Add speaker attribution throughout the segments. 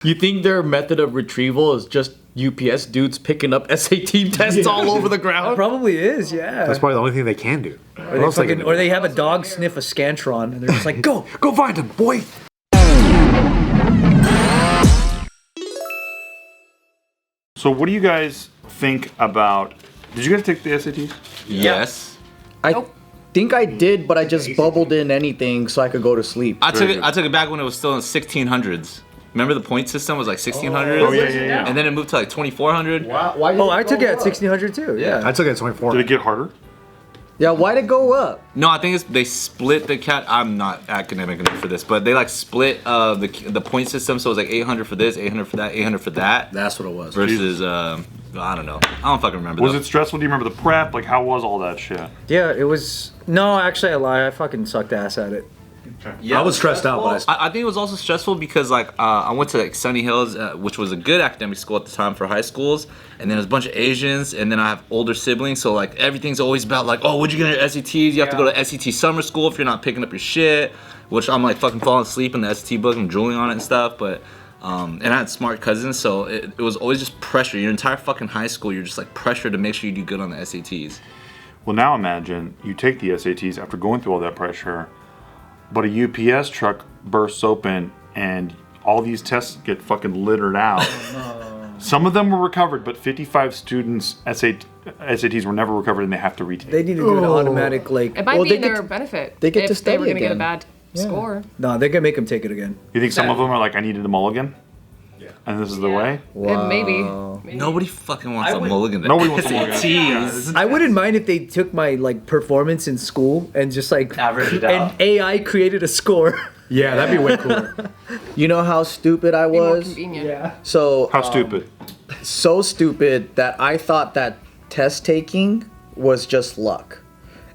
Speaker 1: You think their method of retrieval is just UPS dudes picking up SAT tests all over the ground?
Speaker 2: It probably is, yeah.
Speaker 3: That's probably the only thing they can do.
Speaker 2: Or they have a dog sniff a Scantron and they're just like, go
Speaker 3: find him, boy.
Speaker 4: So what do you guys think about... Did you guys take the SATs?
Speaker 5: Yes.
Speaker 1: I think I did, but I just bubbled in anything so I could go to sleep.
Speaker 5: I took it back when it was still in 1600s. Remember the point system was like 1600?
Speaker 4: Oh, yeah.
Speaker 5: And then it moved to like 2400.
Speaker 1: Why
Speaker 2: Oh, I took it at 1600 too, yeah.
Speaker 3: I took it at 24.
Speaker 4: Did it get harder?
Speaker 1: Yeah, why'd it go up?
Speaker 5: No, I think they split the I'm not academic enough for this, but they like split the point system, so it was like 800 for this, 800 for that, 800 for that.
Speaker 1: That's what it was.
Speaker 5: Versus I don't know. I don't fucking remember.
Speaker 4: Was it stressful? Do you remember the prep? Like, how was all that shit?
Speaker 2: Yeah, it was... No, actually I lie. I fucking sucked ass at it.
Speaker 5: Yeah,
Speaker 3: I was stressed out, but
Speaker 5: I think it was also stressful because like I went to like Sunny Hills, which was a good academic school at the time for high schools, and then there's a bunch of Asians, and then I have older siblings, so like everything's always about like, oh, what'd you get in your SATs? You have to go to SAT summer school if you're not picking up your shit, which I'm like fucking falling asleep in the SAT book, I'm drooling on it and stuff, but and I had smart cousins, so it was always just pressure. Your entire fucking high school, you're just like pressured to make sure you do good on the SATs.
Speaker 4: Well, now imagine you take the SATs after going through all that pressure, but a UPS truck bursts open and all these tests get fucking littered out. Oh, no. Some of them were recovered, but 55 students' SATs were never recovered and they have to retake.
Speaker 2: They need to do an automatic, like...
Speaker 6: It might be in their benefit.
Speaker 1: They get to
Speaker 6: if
Speaker 1: study
Speaker 6: they were going to get a
Speaker 1: again.
Speaker 6: bad score.
Speaker 2: No, they're going to make them take it again.
Speaker 4: You think some of them are like, I needed a mulligan? Yeah. And this is the way?
Speaker 1: Wow.
Speaker 6: Maybe.
Speaker 5: Nobody fucking wants a mulligan.
Speaker 4: Nobody wants a mulligan.
Speaker 5: SATs.
Speaker 2: I wouldn't mind if they took my like performance in school and just like
Speaker 5: average it out.
Speaker 2: And AI created a score.
Speaker 3: Yeah, that'd be way cooler.
Speaker 1: You know how stupid I
Speaker 6: Be more
Speaker 1: was?
Speaker 6: convenient.
Speaker 2: Yeah.
Speaker 1: So
Speaker 4: How stupid?
Speaker 1: So stupid that I thought that test taking was just luck.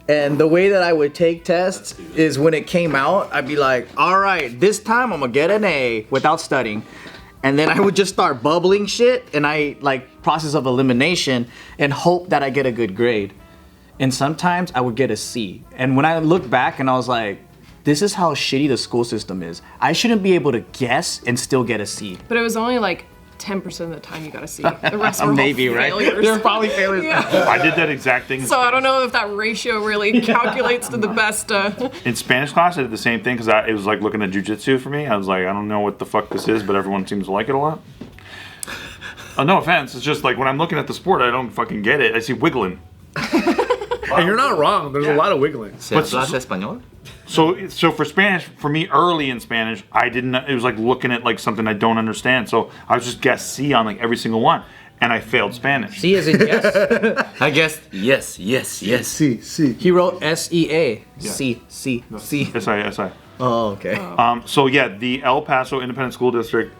Speaker 1: And the way that I would take tests is when it came out, I'd be like, all right, this time I'm gonna get an A without studying. And then I would just start bubbling shit and I like process of elimination and hope that I get a good grade. And sometimes I would get a C. And when I look back and I was like, this is how shitty the school system is. I shouldn't be able to guess and still get a C.
Speaker 6: But it was only like 10% of the time you got to see. The rest were
Speaker 1: Maybe,
Speaker 6: all
Speaker 1: right?
Speaker 6: failures.
Speaker 1: They're probably failures.
Speaker 6: Yeah.
Speaker 4: I did that exact thing.
Speaker 6: So I don't know if that ratio really calculates to the best.
Speaker 4: In Spanish class, I did the same thing because it was like looking at jujitsu for me. I was like, I don't know what the fuck this is, but everyone seems to like it a lot. No offense, it's just like when I'm looking at the sport, I don't fucking get it. I see wiggling.
Speaker 3: And you're not wrong. There's a lot of wiggling.
Speaker 5: ¿Se habla español?
Speaker 4: So for Spanish, for me, early in Spanish, I didn't. It was like looking at like something I don't understand. So I was just guess C on like every single one, and I failed Spanish.
Speaker 2: C as in yes.
Speaker 5: I guess yes.
Speaker 3: C.
Speaker 1: He wrote S-E-A. C.
Speaker 4: S-I.
Speaker 1: Oh, okay.
Speaker 4: So yeah, the El Paso Independent School District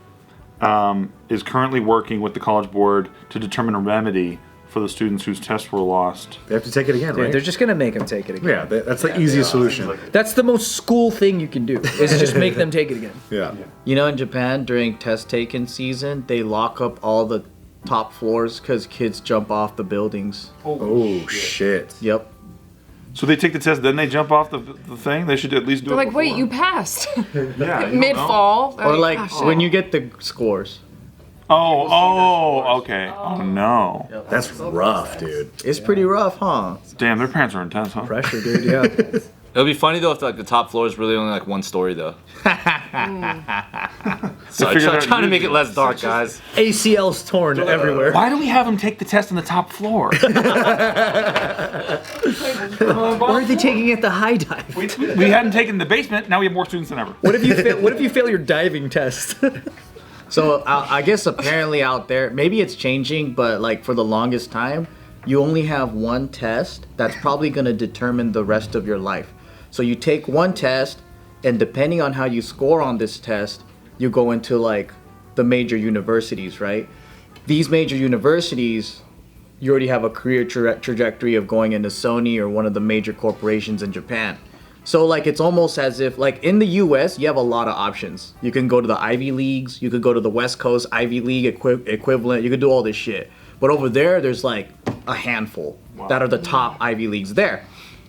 Speaker 4: is currently working with the College Board to determine a remedy for the students whose tests were lost.
Speaker 3: They have to take it again, right?
Speaker 2: They're just gonna make them take it again.
Speaker 3: Yeah, that's the easiest solution.
Speaker 2: That's the most school thing you can do. Is just make them take it again.
Speaker 3: Yeah.
Speaker 1: You know, in Japan, during test taking season, they lock up all the top floors because kids jump off the buildings.
Speaker 3: Oh, shit.
Speaker 1: Yep.
Speaker 4: So they take the test, then they jump off the thing? They should at least do
Speaker 6: They're
Speaker 4: it
Speaker 6: like, wait,
Speaker 4: before.
Speaker 6: you passed.
Speaker 4: Yeah,
Speaker 6: Mid-fall.
Speaker 1: Or like
Speaker 6: oh, shit.
Speaker 1: when you get the scores.
Speaker 4: Okay. Oh no.
Speaker 3: That's rough, dude.
Speaker 1: It's pretty rough, huh?
Speaker 4: Damn, their parents are intense, huh?
Speaker 2: Pressure, dude. Yeah.
Speaker 5: It would be funny though if like the top floor is really only like one story though. So I'm trying to make it less dark, guys.
Speaker 2: ACL's torn everywhere.
Speaker 4: Why do we have them take the test on the top floor?
Speaker 2: Why are they taking it at the high dive?
Speaker 4: We hadn't taken the basement, now we have more students than ever.
Speaker 2: What if you fail your diving test?
Speaker 1: So I guess apparently out there, maybe it's changing, but like for the longest time, you only have one test that's probably going to determine the rest of your life. So you take one test, and depending on how you score on this test, you go into like the major universities, right? These major universities, you already have a career trajectory of going into Sony or one of the major corporations in Japan. So like it's almost as if like in the US you have a lot of options. You can go to the Ivy Leagues, you could go to the West Coast Ivy League equivalent, you could do all this shit. But over there's like a handful that are the top Ivy Leagues there.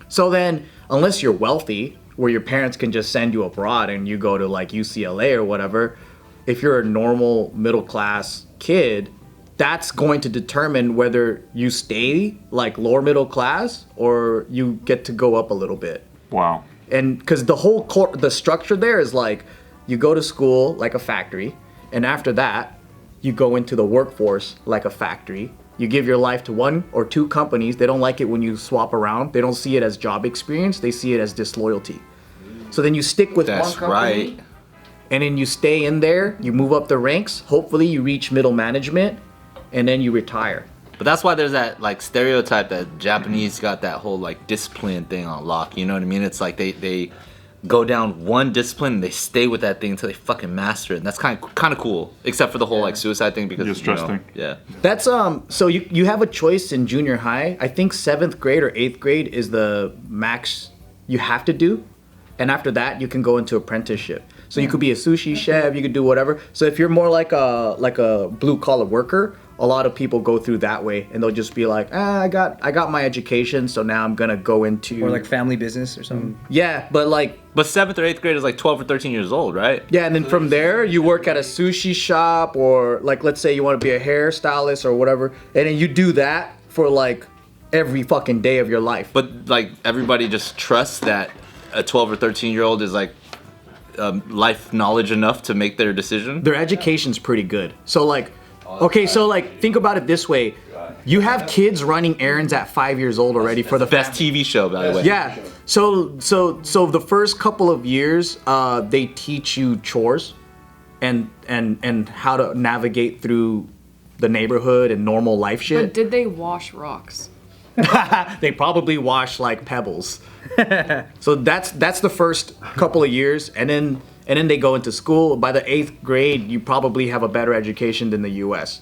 Speaker 1: So then unless you're wealthy, where your parents can just send you abroad and you go to like UCLA or whatever, if you're a normal middle class kid, that's going to determine whether you stay like lower middle class or you get to go up a little bit.
Speaker 4: Wow.
Speaker 1: And because the structure there is like you go to school like a factory, and after that you go into the workforce like a factory. You give your life to one or two companies. They don't like it when you swap around. They don't see it as job experience. They see it as disloyalty. So then you stick with one company.
Speaker 5: Right.
Speaker 1: And then you stay in there. You move up the ranks. Hopefully you reach middle management, and then you retire.
Speaker 5: But that's why there's that like stereotype that Japanese got that whole like discipline thing on lock. You know what I mean? It's like they go down one discipline and they stay with that thing until they fucking master it. And that's kind of cool, except for the whole like suicide thing because
Speaker 4: Just trusting.
Speaker 5: Yeah.
Speaker 1: That's so you have a choice in junior high. I think 7th grade or 8th grade is the max you have to do, and after that you can go into apprenticeship. So you could be a sushi chef, you could do whatever. So if you're more like a blue collar worker, a lot of people go through that way, and they'll just be like, I got my education, so now I'm gonna go into
Speaker 2: Or like family business or something.
Speaker 1: yeah, but like
Speaker 5: But 7th or 8th grade is like 12 or 13 years old, right?
Speaker 1: yeah, and then from there you work at a sushi shop, or like let's say you want to be a hairstylist or whatever, and then you do that for like every fucking day of your life.
Speaker 5: But like everybody just trusts that a 12 or 13-year-old is like life knowledge enough to make their decision.
Speaker 1: Their education's pretty good. So like, okay, so like think about it this way: you have kids running errands at 5 years old already for the
Speaker 5: Best TV show, by the way.
Speaker 1: Yeah. So the first couple of years, they teach you chores, and how to navigate through the neighborhood and normal life
Speaker 6: But
Speaker 1: shit.
Speaker 6: did they wash rocks?
Speaker 1: They probably wash like pebbles. So that's the first couple of years, and then they go into school. By the 8th grade, you probably have a better education than the U.S.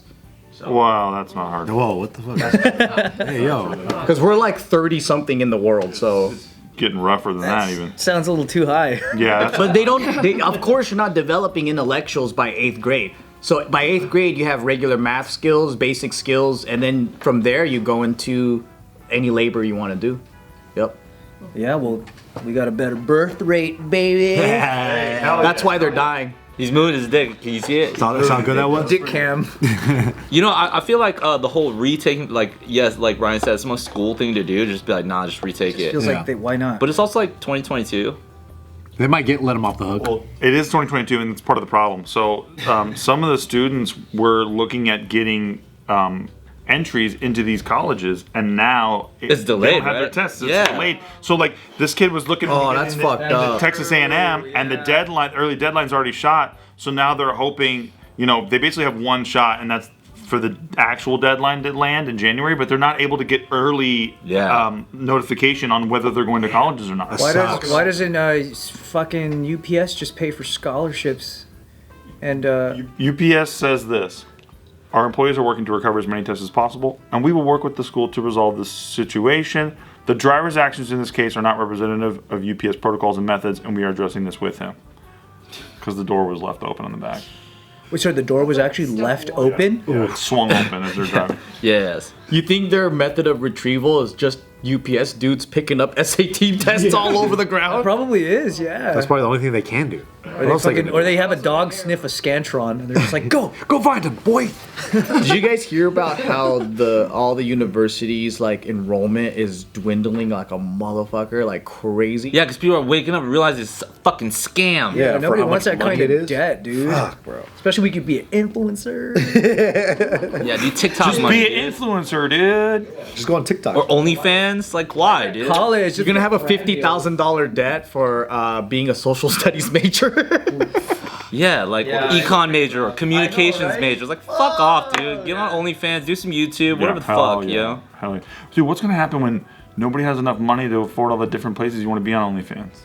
Speaker 4: Wow, that's not hard.
Speaker 3: Whoa, what the fuck? Hey, yo.
Speaker 1: Because we're like 30 something in the world, so.
Speaker 4: Getting rougher than that even.
Speaker 2: Sounds a little too high.
Speaker 4: Yeah. That's,
Speaker 1: But of course, you're not developing intellectuals by 8th grade. So by 8th grade, you have regular math skills, basic skills, and then from there, you go into any labor you want to do. Yep.
Speaker 2: Yeah, well, we got a better birth rate, baby.
Speaker 1: That's why they're dying.
Speaker 5: He's moving his dick. Can you see it?
Speaker 3: Sound good that was?
Speaker 2: Dick cam.
Speaker 5: You know, I feel like the whole retaking, like, yes, like Ryan said, it's the most school thing to do. Just be like, nah, just retake it.
Speaker 2: Feels
Speaker 3: Yeah.
Speaker 2: like why not?
Speaker 5: But it's also like 2022.
Speaker 3: They might let him off the hook.
Speaker 4: well, it is 2022, and it's part of the problem. So some of the students were looking at getting entries into these colleges, and now
Speaker 5: It's
Speaker 4: they
Speaker 5: delayed,
Speaker 4: don't have their
Speaker 5: right?
Speaker 4: tests. It's
Speaker 5: Yeah.
Speaker 4: delayed. So like this kid was looking.
Speaker 1: Oh,
Speaker 4: to get
Speaker 1: that's
Speaker 4: into
Speaker 1: fucked up.
Speaker 4: Texas A&M, and the early deadline's already shot. So now they're hoping, they basically have one shot, and that's for the actual deadline to land in January. But they're not able to get early notification on whether they're going to colleges or not.
Speaker 2: Why doesn't fucking UPS just pay for scholarships? And
Speaker 4: UPS says this: our employees are working to recover as many tests as possible, and we will work with the school to resolve this situation. The driver's actions in this case are not representative of UPS protocols and methods, and we are addressing this with him. Because the door was left open on the back.
Speaker 2: wait, sorry, the door was actually left open?
Speaker 4: Yeah, it swung open as they're driving.
Speaker 5: Yes.
Speaker 1: You think their method of retrieval is just UPS dudes picking up SAT tests all over the ground?
Speaker 2: Probably is, yeah.
Speaker 3: That's probably the only thing they can do.
Speaker 2: Or they have a dog sniff a Scantron, and they're just like, go find him, boy.
Speaker 1: Did you guys hear about how all the universities like enrollment is dwindling like a motherfucker, like crazy?
Speaker 5: Yeah, because people are waking up and realize it's a fucking scam.
Speaker 2: Yeah,
Speaker 3: for
Speaker 2: nobody
Speaker 3: how
Speaker 2: wants
Speaker 3: much
Speaker 2: that kind
Speaker 3: money
Speaker 2: of
Speaker 3: it is.
Speaker 2: debt, dude.
Speaker 3: Fuck, bro.
Speaker 2: Especially we could be an influencer.
Speaker 5: Yeah, dude, TikTok
Speaker 4: Just
Speaker 5: money.
Speaker 4: be an influencer, dude.
Speaker 3: Just go on TikTok.
Speaker 5: Or OnlyFans. Like, why, dude?
Speaker 2: College.
Speaker 1: You're gonna have a $50,000 debt for being a social studies major.
Speaker 5: Yeah, like econ major or communications major. It's like, fuck off, dude. Get on OnlyFans, do some YouTube, whatever the
Speaker 4: hell
Speaker 5: fuck,
Speaker 4: yeah.
Speaker 5: yo.
Speaker 4: Hell yeah. Dude, what's gonna happen when nobody has enough money to afford all the different places you want to be on OnlyFans?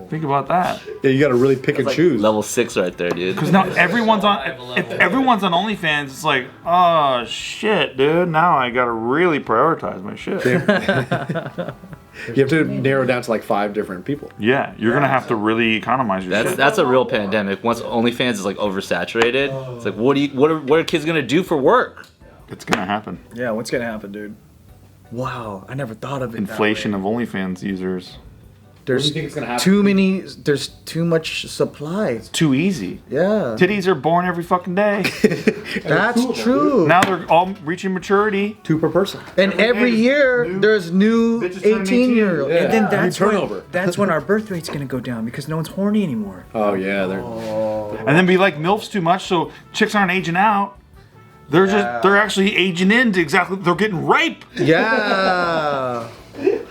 Speaker 4: Think about that.
Speaker 3: Yeah, you gotta really pick and choose.
Speaker 5: Level 6 right there, dude.
Speaker 4: Because now everyone's on. If everyone's on OnlyFans, it's like, oh shit, dude. Now I gotta really prioritize my shit.
Speaker 3: You have to narrow down to like 5 different people.
Speaker 4: Yeah, you're gonna have to really economize your shit.
Speaker 5: That's a real pandemic. Once OnlyFans is like oversaturated, it's like, what are kids gonna do for work?
Speaker 4: It's gonna happen.
Speaker 2: Yeah, what's gonna happen, dude?
Speaker 1: Wow, I never thought of it.
Speaker 4: Inflation of OnlyFans users.
Speaker 1: There's
Speaker 3: think it's gonna happen?
Speaker 1: too many. There's too much supply.
Speaker 4: Too easy.
Speaker 1: Yeah,
Speaker 4: Titties are born every fucking day.
Speaker 1: that's true.
Speaker 4: Now they're all reaching maturity.
Speaker 3: 2 per person.
Speaker 1: And every year there's new
Speaker 4: Bitches turning
Speaker 1: 18-year-olds.
Speaker 3: Yeah.
Speaker 2: And then that's
Speaker 3: turnover.
Speaker 2: that's when our birth rate's gonna go down because no one's horny anymore.
Speaker 3: Oh yeah, they're
Speaker 4: And then be like MILFs too much, so chicks aren't aging out. They're actually aging into they're getting ripe.
Speaker 1: Yeah.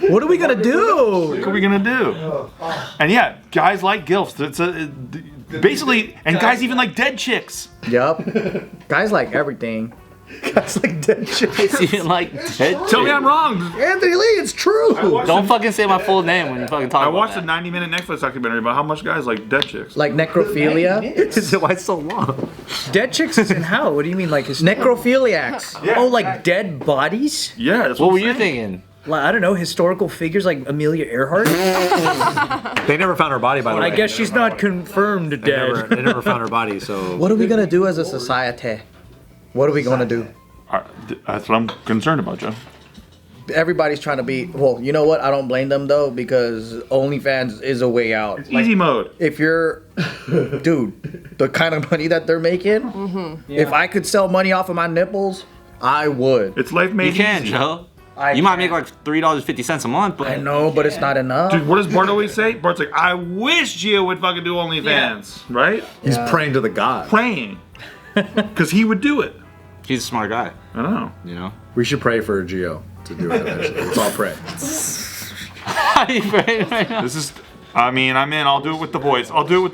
Speaker 1: What are we gonna do?
Speaker 4: What are we gonna do? And yeah, guys like gilfs. Basically, and guys even like dead chicks.
Speaker 1: Yup. Guys like everything. Guys like dead chicks.
Speaker 5: Even like dead.
Speaker 4: Tell me I'm wrong.
Speaker 1: Anthony Lee, it's true.
Speaker 5: Don't fucking say my full name when you fucking talk
Speaker 4: I
Speaker 5: about
Speaker 4: watched a
Speaker 5: that.
Speaker 4: 90-minute Netflix documentary about how much guys like dead chicks.
Speaker 1: Like necrophilia.
Speaker 3: why it's so long?
Speaker 2: Dead chicks is in how? What do you mean, like
Speaker 1: Necrophiliacs.
Speaker 4: Yeah.
Speaker 2: Oh, like dead bodies?
Speaker 4: Yeah, that's
Speaker 5: What
Speaker 4: I'm
Speaker 5: were you
Speaker 4: saying.
Speaker 5: thinking?
Speaker 2: Like, I don't know, historical figures like Amelia Earhart.
Speaker 3: They never found her body, by the way.
Speaker 2: I guess she's not confirmed dead.
Speaker 3: They never found her body. So
Speaker 1: What are we gonna do as a society? What are we gonna do?
Speaker 4: That's what I'm concerned about, Joe.
Speaker 1: Everybody's trying to be. Well, you know what? I don't blame them though because OnlyFans is a way out.
Speaker 4: It's easy mode.
Speaker 1: If you're, dude, the kind of money that they're making. If I could sell money off of my nipples, I would.
Speaker 4: It's life made
Speaker 5: You can,
Speaker 4: easy.
Speaker 5: Joe. You might make like $3.50 a month, but
Speaker 1: I know, but it's not enough.
Speaker 4: Dude, what does Bart always say? Bart's like, I wish Gio would fucking do OnlyFans, right?
Speaker 3: he's praying to the god.
Speaker 4: Praying. Because he would do it.
Speaker 5: he's a smart guy.
Speaker 4: I know.
Speaker 5: You know.
Speaker 3: We should pray for Gio to do it eventually. Let's all pray.
Speaker 5: How do you pray right now?
Speaker 4: This is, I'm in. I'll do it with the boys. It's weird.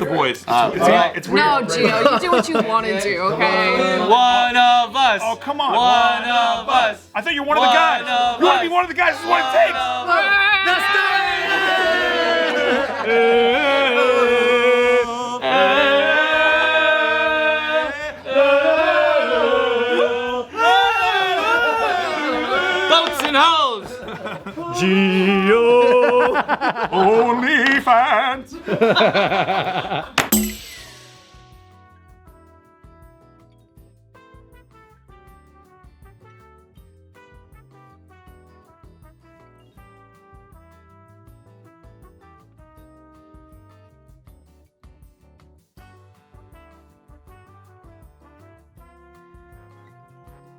Speaker 4: It's weird.
Speaker 6: No, Gio, you do what you want to do, okay?
Speaker 5: One of us.
Speaker 4: Oh, come on.
Speaker 5: One of us.
Speaker 4: I thought you're one of the guys. You want to be one of the guys? This is what it takes.
Speaker 5: Boats and hoes.
Speaker 4: Gio, OnlyFans.